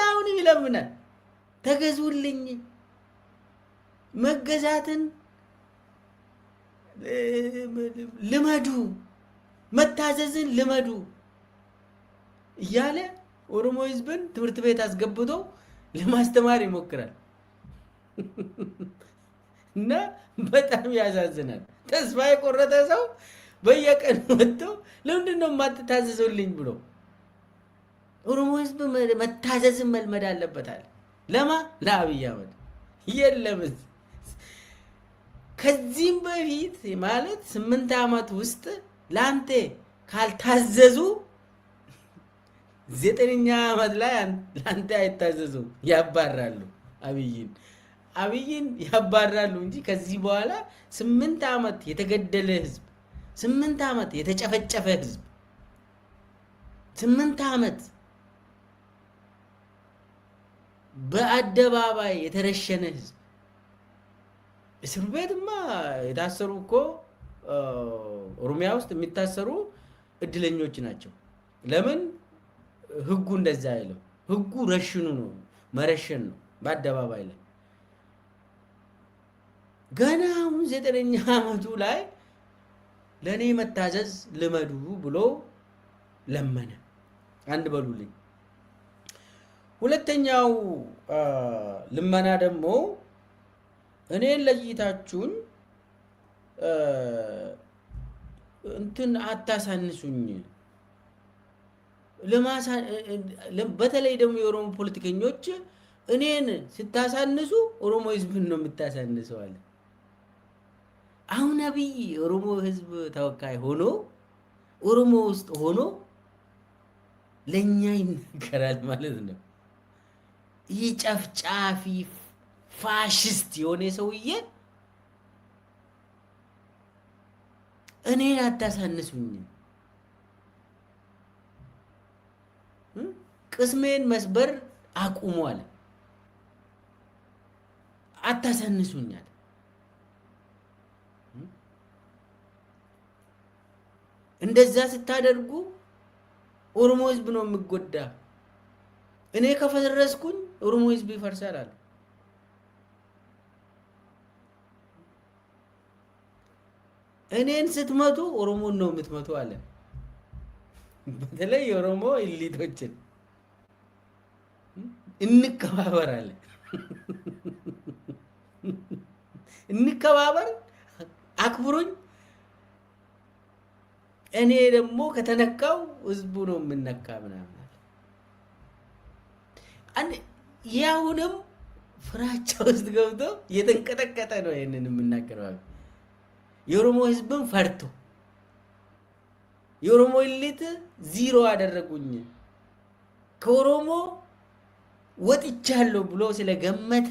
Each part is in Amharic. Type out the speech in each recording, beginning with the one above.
አሁንም ይለምናል። ተገዙልኝ፣ መገዛትን ልመዱ፣ መታዘዝን ልመዱ እያለ ኦሮሞ ህዝብን ትምህርት ቤት አስገብቶ ለማስተማር ይሞክራል። እና በጣም ያሳዝናል። ተስፋ የቆረጠ ሰው በየቀኑ መጥቶ ለምንድን ነው የማትታዘዙልኝ ብሎ ኦሮሞ ህዝብ መታዘዝን መልመድ አለበታል። ለማ ለአብይ አህመድ የለም። ከዚህም በፊት ማለት 8 ዓመት ውስጥ ላንተ ካልታዘዙ 9ኛ ዓመት ላይ ላንተ አይታዘዙም፣ ያባራሉ። አብይን ያባራሉ እንጂ ከዚህ በኋላ 8 ዓመት የተገደለ ህዝብ፣ 8 ዓመት የተጨፈጨፈ ህዝብ፣ 8 ዓመት በአደባባይ የተረሸነ ህዝብ እስር ቤትማ የታሰሩ እኮ ኦሮሚያ ውስጥ የሚታሰሩ እድለኞች ናቸው። ለምን ህጉ እንደዛ አይለው? ህጉ ረሽኑ ነው፣ መረሸን ነው በአደባባይ ላይ። ገና አሁን 9ኛ ዓመቱ ላይ ለኔ መታዘዝ ልመዱ ብሎ ለመነ። አንድ በሉልኝ። ሁለተኛው ልመና ደግሞ እኔን ለይታችሁን እንትን አታሳንሱኝ። በተለይ ደግሞ የኦሮሞ ፖለቲከኞች እኔን ስታሳንሱ ኦሮሞ ህዝብን ነው የምታሳንሰው አለ። አሁን አብይ ኦሮሞ ህዝብ ተወካይ ሆኖ ኦሮሞ ውስጥ ሆኖ ለኛ ይነገራል ማለት ነው። ይህ ጨፍጫፊ ፋሽስት የሆነ ሰውዬ እኔን አታሳንሱኝ፣ ቅስሜን መስበር አቁሟል፣ አታሳንሱኛል። እንደዛ ስታደርጉ ኦሮሞ ህዝብ ነው የሚጎዳ። እኔ ከፈረስኩኝ ኦሮሞ ህዝብ ይፈርሳል አለ። እኔን ስትመቱ ኦሮሞን ነው የምትመቱ አለ። በተለይ የኦሮሞ ኢሊቶችን እንከባበራለን፣ እንከባበር፣ አክብሩኝ። እኔ ደግሞ ከተነካው ህዝቡ ነው የምነካ ምናምን አለ። ያሁንም ፍራቻ ውስጥ ገብቶ እየተንቀጠቀጠ ነው ይሄንን የምናገረው። የኦሮሞ ህዝብን ፈርቶ የኦሮሞ ኢሊት ዚሮ አደረጉኝ፣ ከኦሮሞ ወጥቻለሁ ብሎ ስለገመተ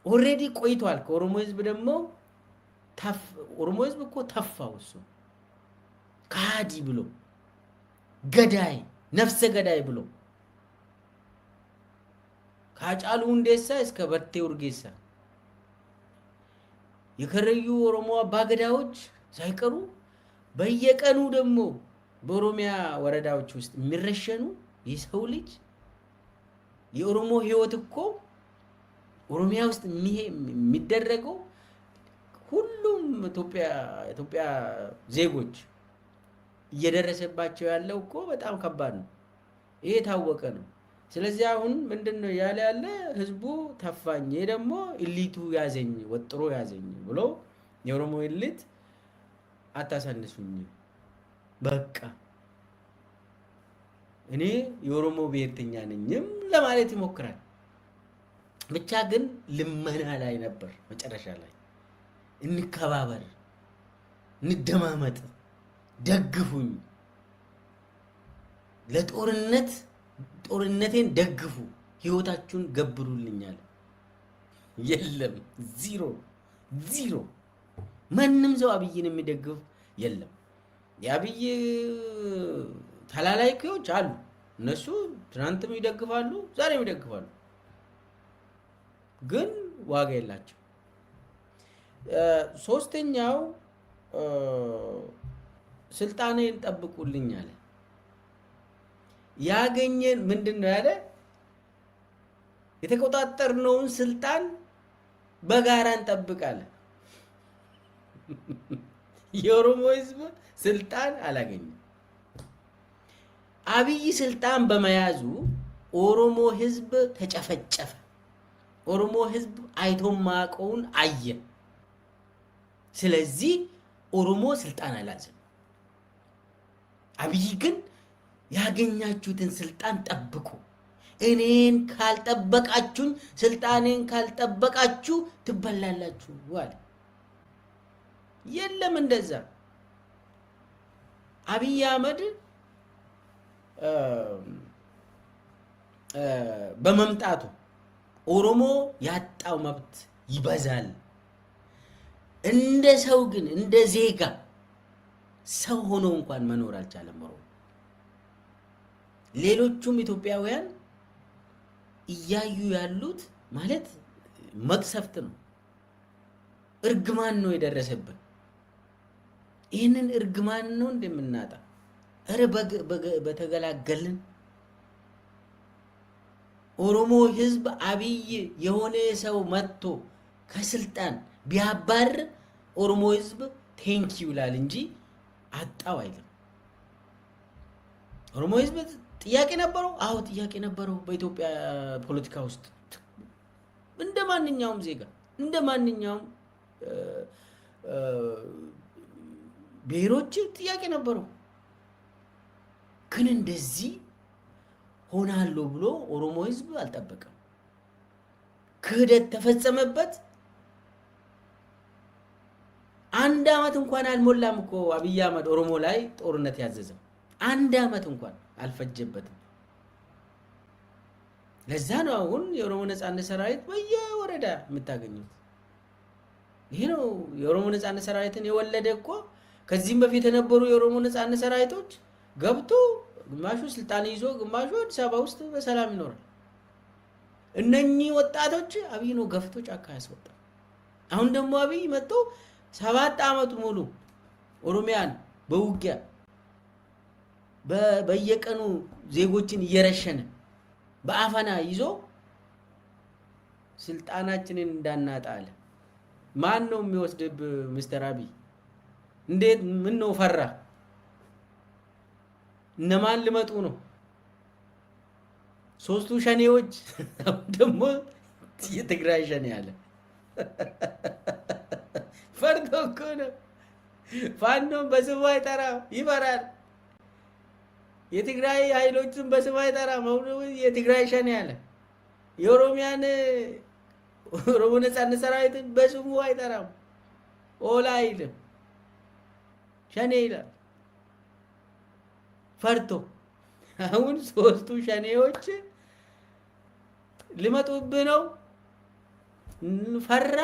ኦሬዲ ቆይቷል። ከኦሮሞ ህዝብ ደግሞ ኦሮሞ ህዝብ እኮ ተፋው። እሱ ካዲ ብሎ ገዳይ፣ ነፍሰ ገዳይ ብሎ ከአጫሉ ሁንዴሳ እስከ በርቴ ኡርጌሳ የከረዩ ኦሮሞ አባገዳዎች ሳይቀሩ በየቀኑ ደግሞ በኦሮሚያ ወረዳዎች ውስጥ የሚረሸኑ የሰው ልጅ የኦሮሞ ህይወት እኮ ኦሮሚያ ውስጥ የሚደረገው ሁሉም ኢትዮጵያ ዜጎች እየደረሰባቸው ያለው እኮ በጣም ከባድ ነው። ይሄ ታወቀ ነው። ስለዚህ አሁን ምንድነው ያለ ህዝቡ ተፋኝ፣ ይሄ ደግሞ ኢሊቱ ያዘኝ፣ ወጥሮ ያዘኝ ብሎ የኦሮሞ ኢሊት አታሳንሱኝ፣ በቃ እኔ የኦሮሞ ብሔርተኛ ነኝም ለማለት ይሞክራል። ብቻ ግን ልመና ላይ ነበር። መጨረሻ ላይ እንከባበር፣ እንደማመጥ፣ ደግፉኝ፣ ጦርነቴን ደግፉ፣ ህይወታችሁን ገብሩልኛል። የለም፣ ዚሮ። ማንም ሰው አብይን የሚደግፍ የለም። የአብይ ተላላኪዎች አሉ። እነሱ ትናንትም ይደግፋሉ፣ ዛሬም ይደግፋሉ፣ ግን ዋጋ የላቸው። ሶስተኛው ስልጣኔን ጠብቁልኝ አለ። ያገኘን ምንድነው ያለ? የተቆጣጠርነውን ስልጣን በጋራ እንጠብቃለን። የኦሮሞ ህዝብ ስልጣን አላገኘም። አብይ ስልጣን በመያዙ ኦሮሞ ህዝብ ተጨፈጨፈ። ኦሮሞ ህዝብ አይቶ ማቀውን አየ። ስለዚህ ኦሮሞ ስልጣን አላዘም። አብይ ግን ያገኛችሁትን ስልጣን ጠብቁ፣ እኔን ካልጠበቃችሁኝ፣ ስልጣኔን ካልጠበቃችሁ ትበላላችሁ አለ። የለም እንደዛ። አብይ አህመድ በመምጣቱ ኦሮሞ ያጣው መብት ይበዛል። እንደ ሰው ግን እንደ ዜጋ ሰው ሆኖ እንኳን መኖር አልቻለም ኦሮሞ። ሌሎቹም ኢትዮጵያውያን እያዩ ያሉት ማለት መቅሰፍት ነው፣ እርግማን ነው የደረሰብን። ይህንን እርግማን ነው እንደምናጣ እረ በተገላገልን። ኦሮሞ ህዝብ አብይ የሆነ ሰው መጥቶ ከስልጣን ቢያባር ኦሮሞ ህዝብ ቴንክ ዩ ይላል እንጂ አጣው አይልም። ኦሮሞ ህዝብ ጥያቄ ነበረው። አዎ ጥያቄ ነበረው። በኢትዮጵያ ፖለቲካ ውስጥ እንደ ማንኛውም ዜጋ እንደ ማንኛውም ብሔሮች ጥያቄ ነበረው። ግን እንደዚህ ሆናለሁ ብሎ ኦሮሞ ህዝብ አልጠበቀም። ክህደት ተፈጸመበት። አንድ አመት እንኳን አልሞላም እኮ አብይ አህመድ ኦሮሞ ላይ ጦርነት ያዘዘው። አንድ አመት እንኳን አልፈጀበትም። ለዛ ነው አሁን የኦሮሞ ነጻነት ሰራዊት በየወረዳ የምታገኙት። ይሄ ነው የኦሮሞ ነጻነት ሰራዊትን የወለደ እኮ። ከዚህም በፊት የነበሩ የኦሮሞ ነጻነት ሰራዊቶች ገብቶ ግማሹ ስልጣን ይዞ ግማሹ አዲስ አበባ ውስጥ በሰላም ይኖራል። እነኚህ ወጣቶች አብይ ነው ገፍቶ ጫካ ያስወጣ። አሁን ደግሞ አብይ መጥቶ 7 አመት ሙሉ ኦሮሚያን በውጊያ በየቀኑ ዜጎችን እየረሸነ በአፈና ይዞ ስልጣናችንን እንዳናጣ አለ። ማን ነው የሚወስድብ? ሚስተር አብይ እንዴት ምን ነው ፈራ? እነማን ሊመጡ ነው? ሶስቱ ሸኔዎች ደግሞ የትግራይ ሸኔ አለ። ፈርቶ እኮ ነው። ፋኖም በስሙ አይጠራም፣ ይፈራል። የትግራይ ኃይሎችን በስሙ አይጠራም፣ የትግራይ ሸኔ አለ። የኦሮሚያን ኦሮሞ ነጻነት ሰራዊትን በስሙ አይጠራም፣ ኦላ አይልም፣ ሸኔ ይላል ፈርቶ። አሁን ሶስቱ ሸኔዎች ሊመጡብህ ነው። ፈራ።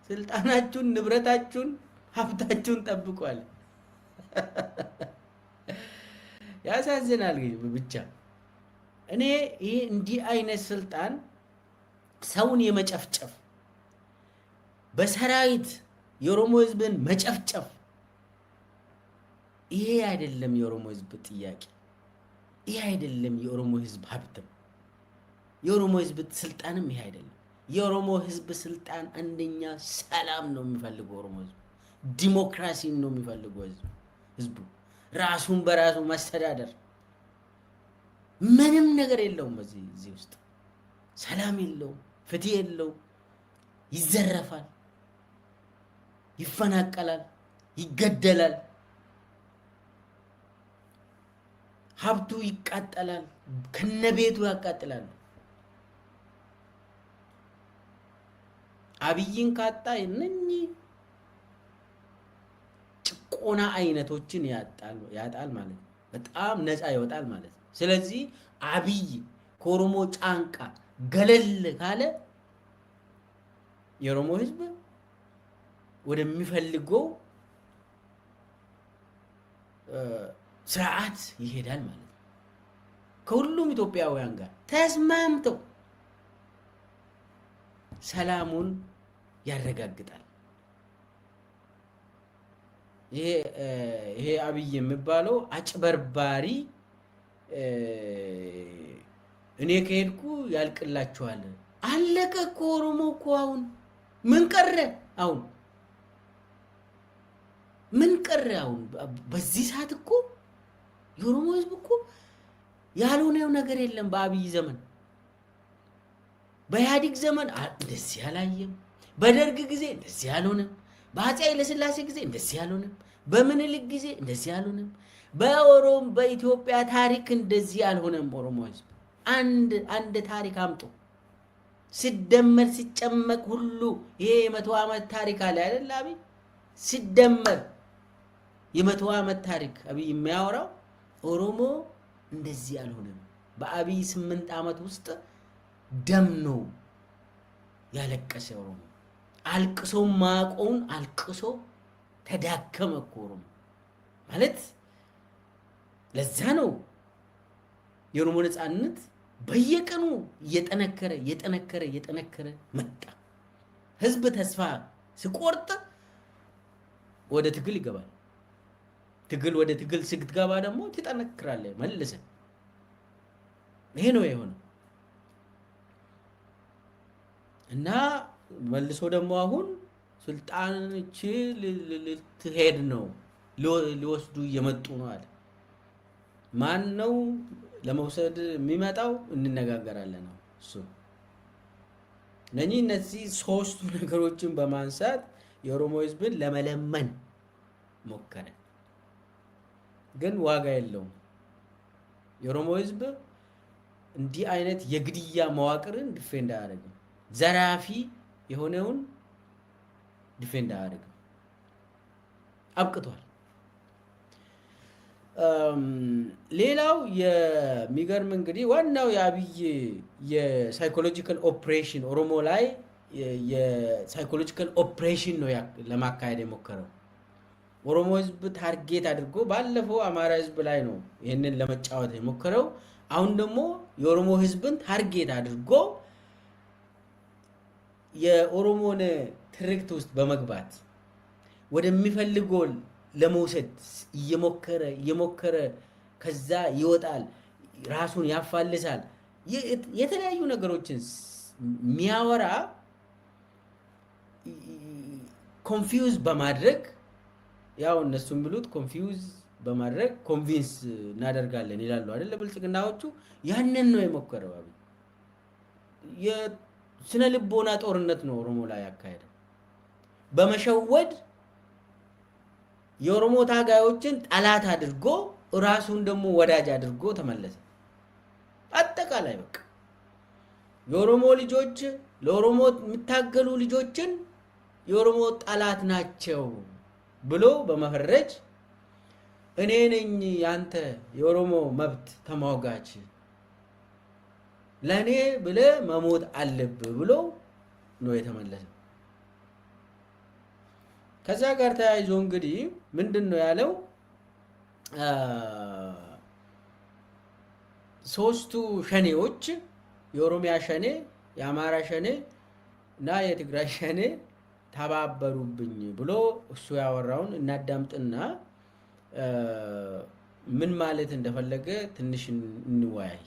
ስልጣናችሁን፣ ንብረታችሁን፣ ሀብታችሁን ጠብቋል። ያሳዝናል። ብቻ እኔ ይሄ እንዲህ አይነት ስልጣን ሰውን የመጨፍጨፍ በሰራዊት የኦሮሞ ህዝብን መጨፍጨፍ ይሄ አይደለም የኦሮሞ ህዝብ ጥያቄ። ይሄ አይደለም የኦሮሞ ህዝብ ሀብትም የኦሮሞ ህዝብ ስልጣንም ይሄ አይደለም። የኦሮሞ ህዝብ ስልጣን አንደኛ ሰላም ነው የሚፈልገው። ኦሮሞ ህዝብ ዲሞክራሲን ነው የሚፈልገው። ህዝቡ ራሱን በራሱ ማስተዳደር ምንም ነገር የለውም። እዚህ ውስጥ ሰላም የለውም፣ ፍትህ የለውም። ይዘረፋል፣ ይፈናቀላል፣ ይገደላል፣ ሀብቱ ይቃጠላል፣ ከነቤቱ ያቃጥላል። አብይን ካጣ እነኚህ ጭቆና አይነቶችን ያጣል ማለት ነው። በጣም ነፃ ይወጣል ማለት ነው። ስለዚህ አብይ ከኦሮሞ ጫንቃ ገለል ካለ የኦሮሞ ህዝብ ወደሚፈልገው ስርዓት ይሄዳል ማለት ነው። ከሁሉም ኢትዮጵያውያን ጋር ተስማምተው ሰላሙን ያረጋግጣል። ይሄ አብይ የሚባለው አጭበርባሪ እኔ ከሄድኩ ያልቅላችኋል። አለቀ እኮ ኦሮሞ እኮ አሁን ምን ቀረ? አሁን ምን ቀረ? አሁን በዚህ ሰዓት እኮ የኦሮሞ ህዝብ እኮ ያልሆነው ነገር የለም። በአብይ ዘመን በኢህአዴግ ዘመን እንደዚህ አላየም። በደርግ ጊዜ እንደዚህ አልሆነም። በአፄ ኃይለሥላሴ ጊዜ እንደዚህ አልሆነም። በምኒልክ ጊዜ እንደዚህ አልሆነም። በኢትዮጵያ ታሪክ እንደዚህ አልሆነም። ኦሮሞ ህዝብ አንድ ታሪክ አምጡ። ሲደመር ሲጨመቅ ሁሉ ይሄ የ100 ዓመት ታሪክ አለ አይደል? አብይ ሲደመር የ100 ዓመት ታሪክ አብይ የሚያወራው ኦሮሞ እንደዚህ አልሆነም። በአብይ 8 ዓመት ውስጥ ደም ነው ያለቀሰ ኦሮሞ። አልቅሶ ማቆውን አልቅሶ ተዳከመ እኮ ኦሮሞ ማለት። ለዛ ነው የኦሮሞ ነፃነት በየቀኑ እየጠነከረ መጣ። ህዝብ ተስፋ ሲቆርጥ ወደ ትግል ይገባል። ወደ ትግል ስትገባ ደግሞ ትጠነክራለህ መልሰህ። ይሄ ነው የሆነው እና መልሶ ደግሞ አሁን ስልጣንች ልትሄድ ነው፣ ሊወስዱ እየመጡ ነው አለ። ማን ነው ለመውሰድ የሚመጣው? እንነጋገራለን ነው እሱ። እነዚህ ሶስቱ ነገሮችን በማንሳት የኦሮሞ ህዝብን ለመለመን ሞከረ፣ ግን ዋጋ የለውም። የኦሮሞ ህዝብ እንዲህ አይነት የግድያ መዋቅርን ዲፌንድ አያደርግም። ዘራፊ የሆነውን ዲፌንድ አያደርግም። አብቅቷል። ሌላው የሚገርም እንግዲህ ዋናው የአብይ የሳይኮሎጂካል ኦፕሬሽን ኦሮሞ ላይ የሳይኮሎጂካል ኦፕሬሽን ነው ለማካሄድ የሞከረው። ኦሮሞ ህዝብ ታርጌት አድርጎ ባለፈው አማራ ህዝብ ላይ ነው ይህንን ለመጫወት የሞከረው። አሁን ደግሞ የኦሮሞ ህዝብን ታርጌት አድርጎ የኦሮሞን ትርክት ውስጥ በመግባት ወደሚፈልገው ለመውሰድ እየሞከረ ከዛ ይወጣል፣ ራሱን ያፋልሳል። የተለያዩ ነገሮችን የሚያወራ ኮንፊውዝ በማድረግ ያው እነሱም ብሉት ኮንፊውዝ በማድረግ ኮንቪንስ እናደርጋለን ይላሉ አይደል? ብልጽግናዎቹ ያንን ነው የሞከረው። የስነ ልቦና ጦርነት ነው ኦሮሞ ላይ ያካሄደው በመሸወድ የኦሮሞ ታጋዮችን ጠላት አድርጎ ራሱን ደግሞ ወዳጅ አድርጎ ተመለሰ። አጠቃላይ በቃ የኦሮሞ ልጆች ለኦሮሞ የሚታገሉ ልጆችን የኦሮሞ ጠላት ናቸው ብሎ በመፈረጅ እኔ ነኝ ያንተ የኦሮሞ መብት ተሟጋች ለኔ ብለ መሞት አለብህ ብሎ ነው የተመለሰው። ከዛ ጋር ተያይዞ እንግዲህ ምንድነው ያለው? ሶስቱ ሸኔዎች የኦሮሚያ ሸኔ፣ የአማራ ሸኔ እና የትግራይ ሸኔ ተባበሩብኝ ብሎ እሱ ያወራውን እናዳምጥና ምን ማለት እንደፈለገ ትንሽ እንወያይ።